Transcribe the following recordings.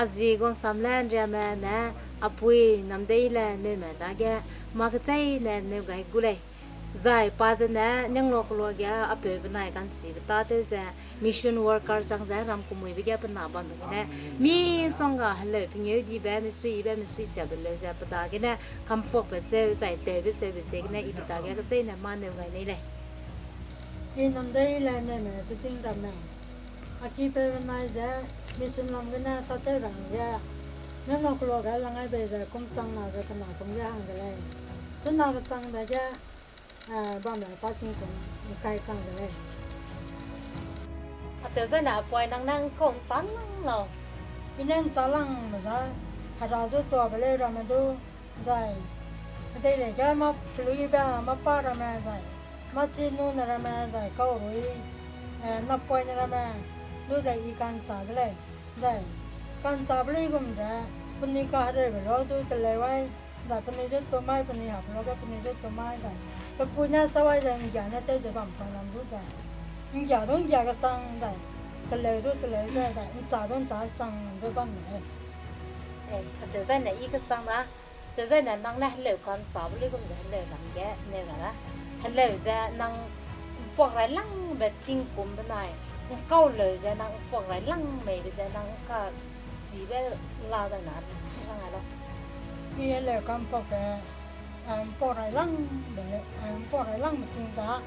gì con sắm lên ra mà nè apui nằm đây là nơi mà ta cái mà cái trái nè nếu cái gule zai pa za nè nhưng lo cái ape bên này kan si ta te za mission worker chẳng za ram cũng mới bị cái bên nào bằng cái nè mi song ga hello pin yêu đi bé mi suy sẽ bênเลยza ta cái nè comfort về xe zai te về xe cái nè ít ta cái trái nè mà nếu cái này này in nằm đây là nơi mà tôi tin rằng này aki pe bên này ra mission làm cái này ta tới rằng ra nếu nó lo cái là ngay bây giờ cũng tăng nào rồi cái nào cũng ra hàng cái này chỗ nào cái tăng bây giờ bom lại phát triển cũng cài tăng cái này à giờ nào quay năng không chán năng lo nên ta lăng mà ra hà ra chỗตัวไปเลยเรามาดูได้ได้เลยแค่มาปลุยบ้ามาป้าเรามาได้มาจีนูนเรามาได้เขารู้นับปอยเรามาดูได้อีการตาเลยได้การตาไปเลยก็มันได้ปนิกาเรื่องเราดูแต่เลยไว้ได้ปนิจุดตัวไม้ปนิหับเราก็ปนิจุดตัวไม้ได้แต่ปุยน่าสบายใจอีกอย่างน่าเต้จะบังคับเราดูได้อีกอย่างต้องอย่างก็สั่งได้แต่เลยดูแต่เลยได้ได้จ่าต้องจ่าสั่งจะบังไหนgiờ đây này ít cái sang đó giờ đây là năng này liệu con cháu liệu cũng giờ liệu làm cái nên là đó liệu ra năng phục lại lăng về kinh cúm bên này câu lời ra năng phục lại lăng mày bây giờ năng cả chỉ biết lao ra nát không ai đâu cái liệu con phục lại lăng để phục lại lăng một chính xác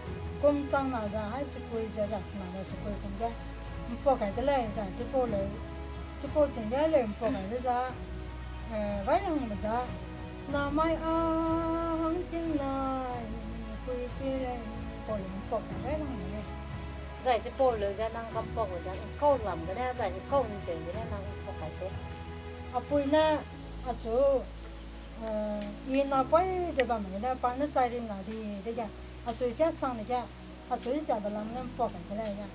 cũng tăng nào ra hay chỉ quay ra nào là chỉ quay không cái phục cái này là chỉ phục tình cái liệu phục cái ra vậy là mình ra là mai hăng tiếng này quỳ kia lên còn phục cái đấy là mình này giải chỉ bộ lời ra năng cầm phục rồi ra câu làm cái này giải câu để cái này năng phục cái gì apoi na acho ina pai de ba me na pa na chai rim na di de ja aso sia sang de ja aso sia ba lam nam po ka de ja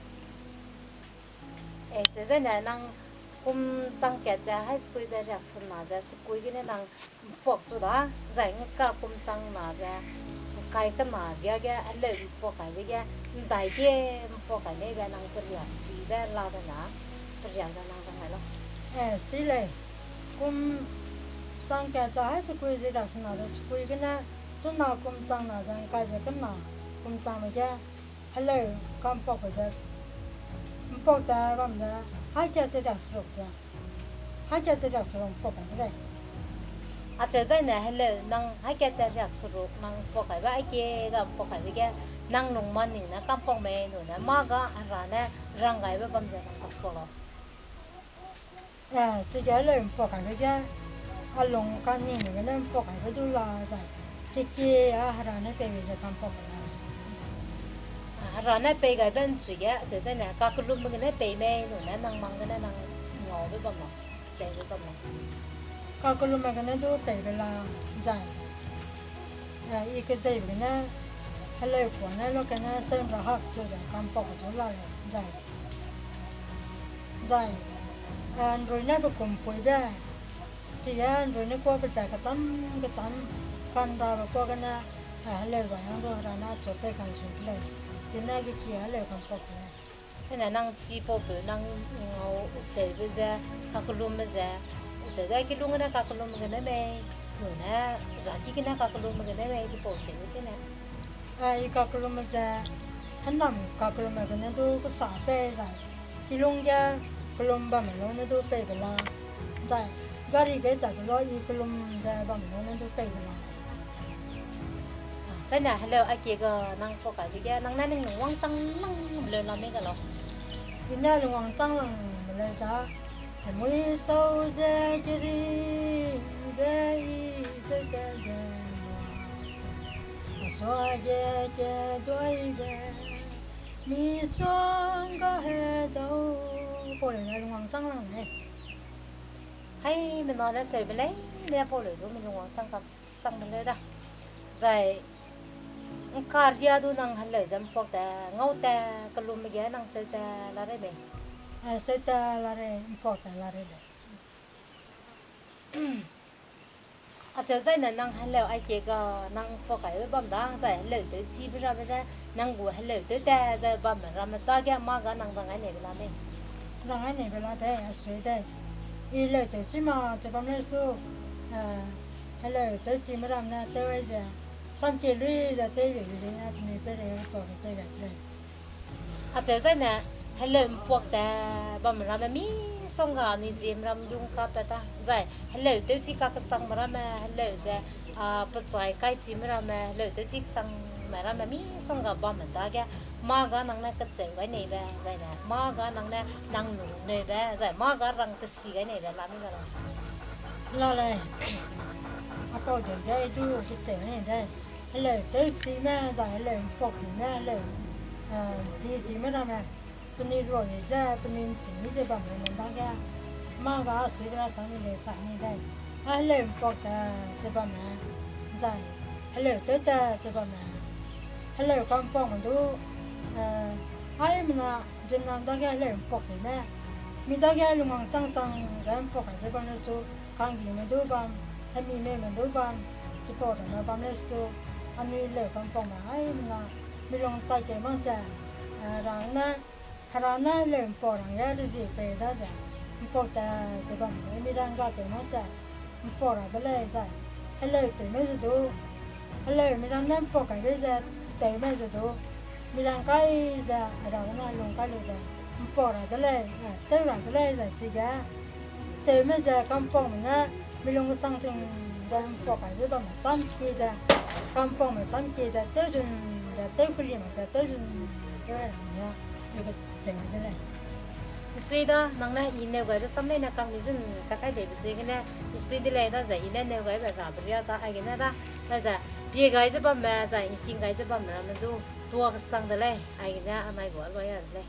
giờ đây này năng cũng chẳng kẹt ra hay squeeze ra rạc sân nào ra squeeze cái này năng phục chỗ đó giải cả cũng chẳng nào ra cái nào cái lời phục cái đại cái phục cái này về năng cái gì chỉ về lao ra nào cái gì ra năng cái này lo chỉเลยcũng chẳng kẹt ra hay squeeze ra sân nào ra squeeze cái này chỗ nào cũng chẳng nào ra cái gì cái nào cũng chẳng mà cái lời không phục cái phục ta bấm ra hai cáiจะดับสลบจ้ะhai cáiจะดับสลบปกติเลยà giờ đây này hello năng hai cáiจะrạc sụp năng phục cái vậy cái gặp phục cái cái năng nông man này nó cắm phục mày nữa nó mà cái ra này răng cái với bấm giờ năng cắm phục rồi chỉ cái lời phục cái lồng cái này cái này phục cáiดูlà rồi cái ra này cái giờ cắm phục rồi này bây cái bên chủ á giờ đây này các cái lúc mà cái này bây mày nữa nó năng mang cái này năng ngồi với bấm mà xe với bấm mà cái lúc mà cái nàyดูbây là rồiอีกใจเป็นนะฮัลโหลคนนั้นเรากันนะเส้นระหักจุดคำปกจุดละใจใจรวยน่าไปกลุ่มปุ๋ยได้ที่รวยนี่ก็ไปจ่ายกระตั้มกันเราไปก็กันนะฮัลโหลใจนั้นเราหน้าจบไปกันสุดเลยที่น่ากี่ขี้ฮัลโหลคำปกเลย thế là năng chi bộ bự năng ngầu xe bây giờ các cái lúc bây giờ giờ đây cái lúc này các cái lúc cái này mày người na ra cái này các cái lúc cái này mày chỉ bộ chuyện như thế nàyอีกกลุ่มมันจะหันนำกลุ่มมันก็นั่นดูก็สาเป้ใจที่ลุงจะกลุ่มบ้านมันนั่นดูเป้เวลาใจก็รีบแต่ก็อีกลุ่มจะบ้านมันนั่นดูเป้เวลา thế này hello ai kia cái năng phục cái bây giờ năng này năng quăng trăng năng lên làm mấy cái lo thì nay là hoàng trăng là mình lên cha thì mới sâu ra cái đi đây đây đây xóa che đôi về mi xoan có hè đâu bộ này là hoàng trăng là này hay mình nói là xe bên đấy để bộ lưỡi rồi mình quăng trăng các sang bên đấy đó rồi cardia tu nang halai jam phok ta ngau ta kalum me ga nang se ta la re be se ta la re phok ta la re à giờ đây là nang halai ai ke ga nang phok ai bam da sai halai tới chi bra be da nang gu halai tới ta za bam ra ma ta ga ma ga nang rang ai ne la me rang ai ne la te a se te 一来就起码这帮人说，还来都起码咱们都会这，上街里在对面的那你别来我做的对个嘞。 à giờ đây nè hay là buộc ta bầm ra mà mi xong gà ni zim ram dung ka peta zai hay là tiêu chí các sang mà mà hay là za bắt zai cái chi mà là tiêu chí sang mà mi xong gà bầm ta cái mà gà năng na cái chơi cái này về zai nè mà gà năng na năng nụ này về zai mà gà răng cái xì cái này về làm cái đó là này, câu chuyện đây chú cái chuyện này đây, hay là tới chỉ mà rồi hay là buộc chỉ mà hay là chỉ mà làm mà, bên này rồi ra bên này chỉ như thế bằng mình đang cái mà cái suy cái sáng này sáng này đây, hay là buộc chỉ bằng mà, rồi hay là tới ta chỉ bằng mà, hay là con phong mình都ai mình là chỉ làm đang cái là buộc chỉ mà, mình đang cái lúc mà tăng sang cái buộc cái bằng nó chú 강기 면도 밤 해미 면도 밤 지포도 밤 레스토 아니 레 깜뽕마 아이나 미롱 짜게 먼저 라나 하라나 레 포랑 야르디 페다자 포다 저밤 미랑 가게 먼저 포라도 레자 헬레 때면서도 헬레 미랑 남 포가 레자 때면서도 미랑 가이자 라나 롱가르자 포라도 레 때라도 레자 지가 때문에 제 깜뽕이나 밀롱 상징 된 포가 이제 뭐 삼키자 깜뽕을 삼키자 떼준 떼굴리면 떼준 게라냐 이거 재밌네. suy đó năng na in nêu cái sắm đây là càng mình các cái để gì cái này suy đi lại đó giờ in nêu cái bài làm bây giờ ai cái này đó là giờ bia cái gì mà giờ in kinh cái gì mà mình tu tua cái sang đó này ai cái này ai gọi vậy rồi